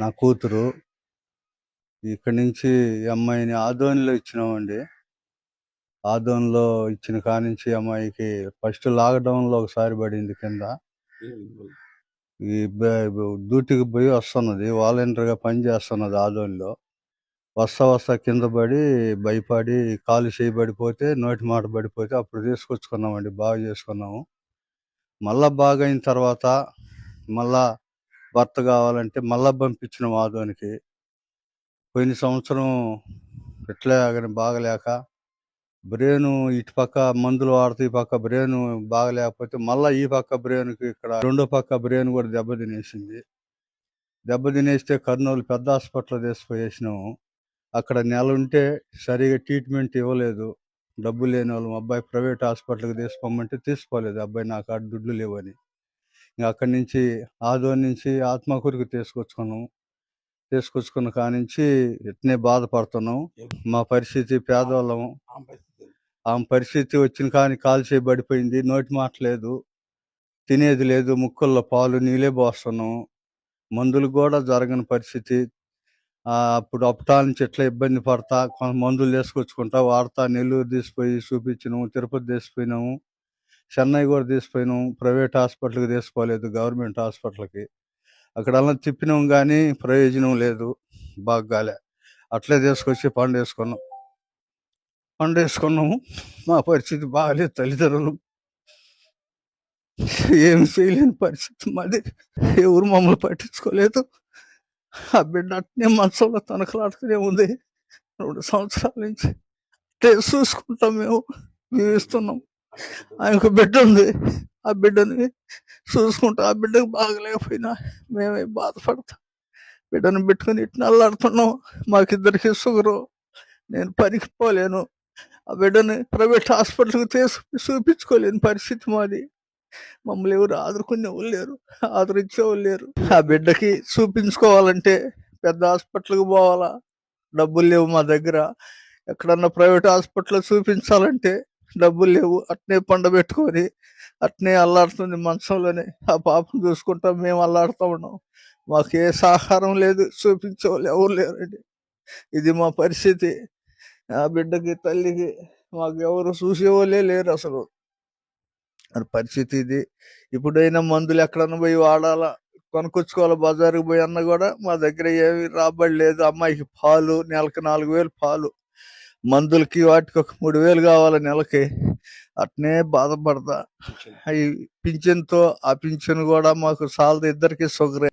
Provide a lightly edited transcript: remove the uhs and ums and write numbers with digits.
నా కూతురు. ఇక్కడి నుంచి ఈ అమ్మాయిని ఆదోనిలో ఇచ్చినామండి. ఆదోనిలో ఇచ్చిన కానించి అమ్మాయికి ఫస్ట్ లాక్డౌన్లో ఒకసారి పడింది కింద. ఈ డ్యూటీకి పోయి వస్తున్నది, వాలంటీర్గా పనిచేస్తున్నది ఆదోనిలో. వస్తా కింద పడి భయపడి కాలు చేయబడిపోతే, నోటి మాట పడిపోతే అప్పుడు తీసుకొచ్చుకున్నామండి, బాగా చేసుకున్నాము. మళ్ళా బాగైన తర్వాత మళ్ళా భర్త కావాలంటే మళ్ళా పంపించినాం ఆదోనికి. పోయిన సంవత్సరం ఇట్లే బాగలేక బ్రెయిన్ ఇటు పక్క మందులు వాడితే ఈ పక్క బ్రెయిన్ బాగలేకపోతే మళ్ళీ ఈ పక్క బ్రెయిన్కి ఇక్కడ రెండో పక్క బ్రెయిన్ కూడా దెబ్బతినేసింది. దెబ్బతినేస్తే కర్నూలు పెద్ద హాస్పిటల్ తీసుకుపోయేసినాము. అక్కడ నెల ఉంటే సరిగా ట్రీట్మెంట్ ఇవ్వలేదు. డబ్బు లేని వాళ్ళు. మా అబ్బాయి ప్రైవేట్ హాస్పిటల్కి తీసుకోమంటే తీసుకోలేదు. అబ్బాయి నాకు ఆ దుడ్లు లేవని. ఇంకా అక్కడి నుంచి ఆదోని నుంచి ఆత్మకూరుకి తీసుకొచ్చుకున్న కానించి ఇట్నే బాధపడుతున్నాం. మా పరిస్థితి పేదవాళ్ళము. ఆమె పరిస్థితి వచ్చిన కానీ కాలు చేయబడిపోయింది, నోటి మాట లేదు, తినేది లేదు, ముక్కుల్లో పాలు నీళ్ళే పోస్తున్నాం. మందులు కూడా జరగని పరిస్థితి. అప్పుడు అప్పటాల నుంచి ఎట్లా ఇబ్బంది పడతా కొంత మందులు తీసుకొచ్చుకుంటా వాడతా. నెల్లూరు తీసిపోయి చూపించినాము, తిరుపతి తీసిపోయినాము, చెన్నై కూడా తీసిపోయినాము. ప్రైవేట్ హాస్పిటల్కి తీసుకోలేదు, గవర్నమెంట్ హాస్పిటల్కి. అక్కడల్లా తిప్పినాం కానీ ప్రయోజనం లేదు, బాగాలే. అట్లే తీసుకొచ్చి పండేసుకున్నాము. మా పరిస్థితి బాగాలేదు. తల్లిదండ్రులు ఏమి చేయలేని పరిస్థితి మాది. ఎవరు మమ్మల్ని పట్టించుకోలేదు. ఆ బిడ్డ అట్నే మనసులో తనకలాడుతూనే ఉంది. 2 సంవత్సరాల నుంచి చూసుకుంటాం. మేము ఇస్తున్నాం. ఆయనకు బిడ్డ ఉంది, ఆ బిడ్డని చూసుకుంటాం. ఆ బిడ్డకు బాగలేకపోయినా మేమే బాధపడతాం. బిడ్డను పెట్టుకుని ఇట్లా అల్లాడుతున్నాం. మాకిద్దరికి షుగరు, నేను పనికి పోలేను. ఆ బిడ్డని ప్రైవేట్ హాస్పిటల్కి చూపించుకోలేని పరిస్థితి మాది. మమ్మల్ని ఎవరు ఆదుకునేవాళ్ళు లేరు, ఆదరించేవాళ్ళు లేరు. ఆ బిడ్డకి చూపించుకోవాలంటే పెద్ద హాస్పిటల్కి పోవాలా, డబ్బులు లేవు మా దగ్గర. ఎక్కడన్నా ప్రైవేట్ హాస్పిటల్లో చూపించాలంటే డబ్బులు లేవు. అట్నే పండబెట్టుకొని అట్నే అల్లాడుతుంది మంచంలోనే. ఆ పాపను చూసుకుంటా మేము అల్లాడుతూ ఉన్నాం. మాకు ఏ సహకారం లేదు, చూపించేవాళ్ళు ఎవరు లేరండి. ఇది మా పరిస్థితి. ఆ బిడ్డకి, తల్లికి మాకు ఎవరు చూసేవాళ్ళే లేరు అసలు. పరిస్థితి ఇది. ఇప్పుడైనా మందులు ఎక్కడన్నా పోయి వాడాలా, కొనుక్కొచ్చుకోవాలి, బజారుకి పోయి అన్న కూడా మా దగ్గర ఏమి రాబడి లేదు. అమ్మాయికి పాలు నెలకి 4,000 పాలు, మందులకి వాటికి ఒక 3,000 కావాలి నెలకి. అట్నే బాధపడతా. అవి పింఛన్తో, ఆ పింఛన్ కూడా మాకు సాలదు. ఇద్దరికి షుగరే.